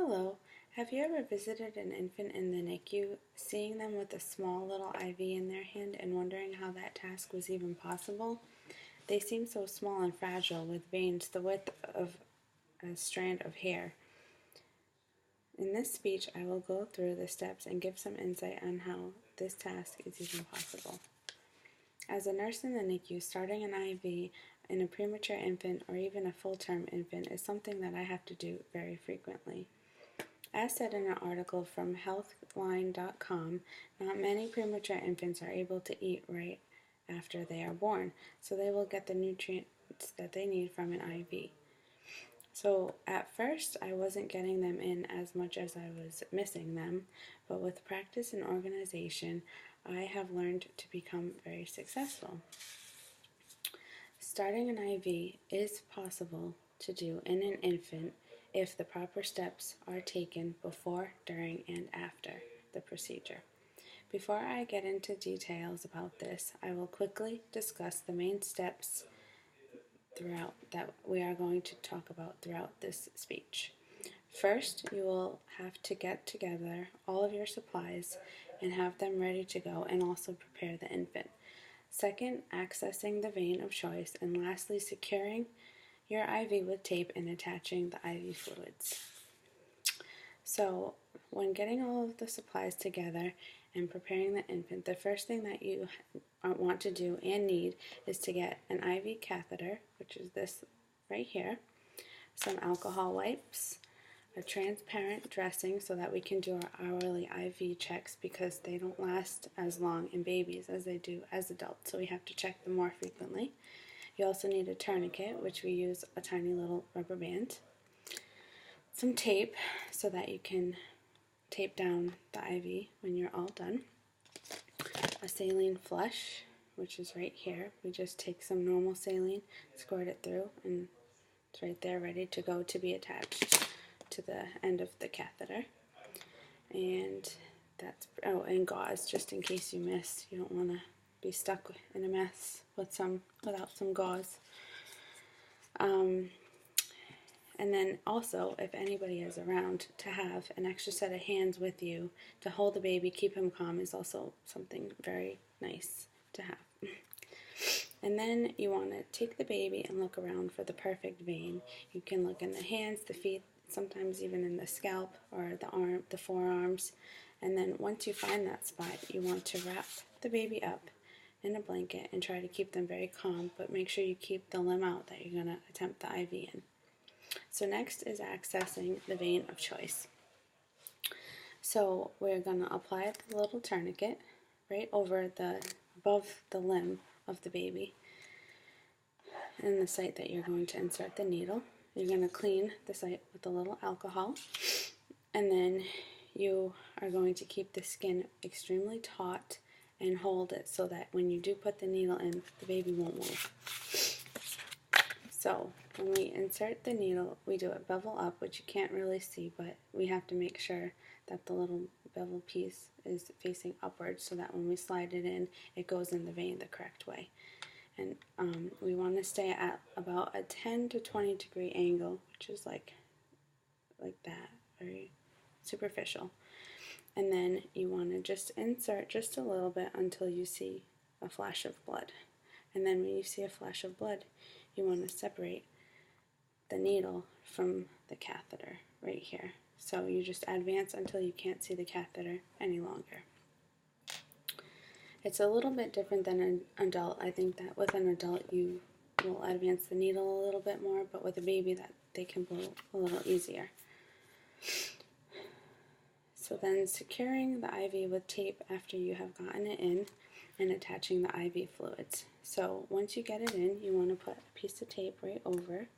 Hello. Have you ever visited an infant in the NICU, seeing them with a small little IV in their hand and wondering how that task was even possible? They seem so small and fragile, with veins the width of a strand of hair. In this speech, I will go through the steps and give some insight on how this task is even possible. As a nurse in the NICU, starting an IV in a premature infant or even a full-term infant is something that I have to do very frequently. As said in an article from healthline.com, not many premature infants are able to eat right after they are born, so they will get the nutrients that they need from an IV. So at first, I wasn't getting them in as much as I was missing them, but with practice and organization, I have learned to become very successful. Starting an IV is possible to do in an infant if the proper steps are taken before, during, and after the procedure. Before I get into details about this, I will quickly discuss the main steps that we are going to talk about throughout this speech. First, you will have to get together all of your supplies and have them ready to go, and also prepare the infant. Second, accessing the vein of choice, and lastly, securing your IV with tape and attaching the IV fluids. So, when getting all of the supplies together and preparing the infant, the first thing that you want to do and need is to get an IV catheter, which is this right here, some alcohol wipes, a transparent dressing so that we can do our hourly IV checks, because they don't last as long in babies as they do as adults, so we have to check them more frequently. You also need a tourniquet, which we use a tiny little rubber band, some tape so that you can tape down the IV when you're all done, a saline flush, which is right here. We just take some normal saline, squirt it through, and it's right there ready to go to be attached to the end of the catheter. And and gauze, just in case you miss. You don't want to be stuck in a mess without some gauze. And then also, if anybody is around, to have an extra set of hands with you to hold the baby, keep him calm, is also something very nice to have. And then you want to take the baby and look around for the perfect vein. You can look in the hands, the feet, sometimes even in the scalp or the forearms. And then once you find that spot, you want to wrap the baby up in a blanket and try to keep them very calm, but make sure you keep the limb out that you're going to attempt the IV in. So next is accessing the vein of choice. So we're going to apply the little tourniquet right above the limb of the baby and the site that you're going to insert the needle. You're going to clean the site with a little alcohol, and then you are going to keep the skin extremely taut and hold it so that when you do put the needle in, the baby won't move. So when we insert the needle, we do it bevel up, which you can't really see, but we have to make sure that the little bevel piece is facing upwards so that when we slide it in, it goes in the vein the correct way. And we want to stay at about a 10 to 20 degree angle, which is like that, very superficial. And then you want to just insert just a little bit until you see a flash of blood. And then when you see a flash of blood, you want to separate the needle from the catheter right here. So you just advance until you can't see the catheter any longer. It's a little bit different than an adult. I think that with an adult you will advance the needle a little bit more, but with a baby that they can blow a little easier. So then securing the IV with tape after you have gotten it in, and attaching the IV fluids. So once you get it in, you want to put a piece of tape right over,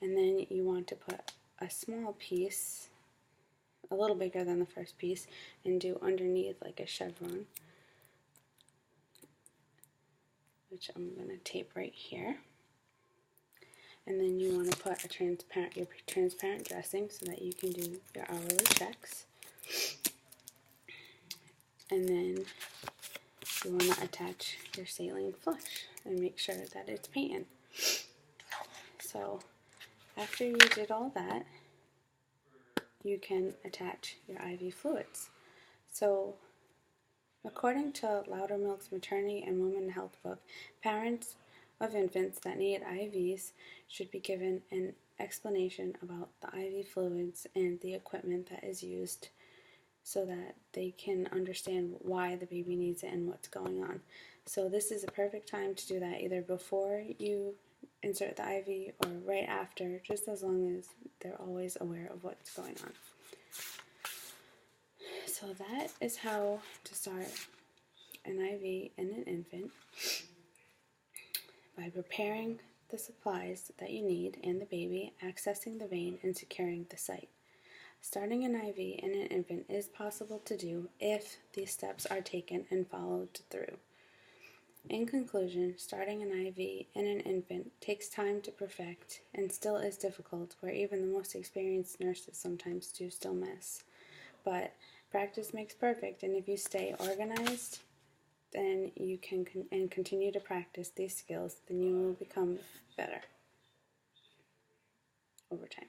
and then you want to put a small piece, a little bigger than the first piece, and do underneath like a chevron, which I'm going to tape right here. And then you want to put your transparent dressing so that you can do your hourly checks. And then you want to attach your saline flush and make sure that it's patent. So after you did all that, you can attach your IV fluids. So, according to Loudermilk's Maternity and Women Health book, parents of infants that need IVs should be given an explanation about the IV fluids and the equipment that is used so that they can understand why the baby needs it and what's going on. So this is a perfect time to do that, either before you insert the IV or right after, just as long as they're always aware of what's going on. So that is how to start an IV in an infant, by preparing the supplies that you need and the baby, accessing the vein, and securing the site. Starting an IV in an infant is possible to do if these steps are taken and followed through. In conclusion, starting an IV in an infant takes time to perfect and still is difficult, where even the most experienced nurses sometimes do still miss. But practice makes perfect, and if you stay organized, then you can continue to practice these skills, then you will become better over time.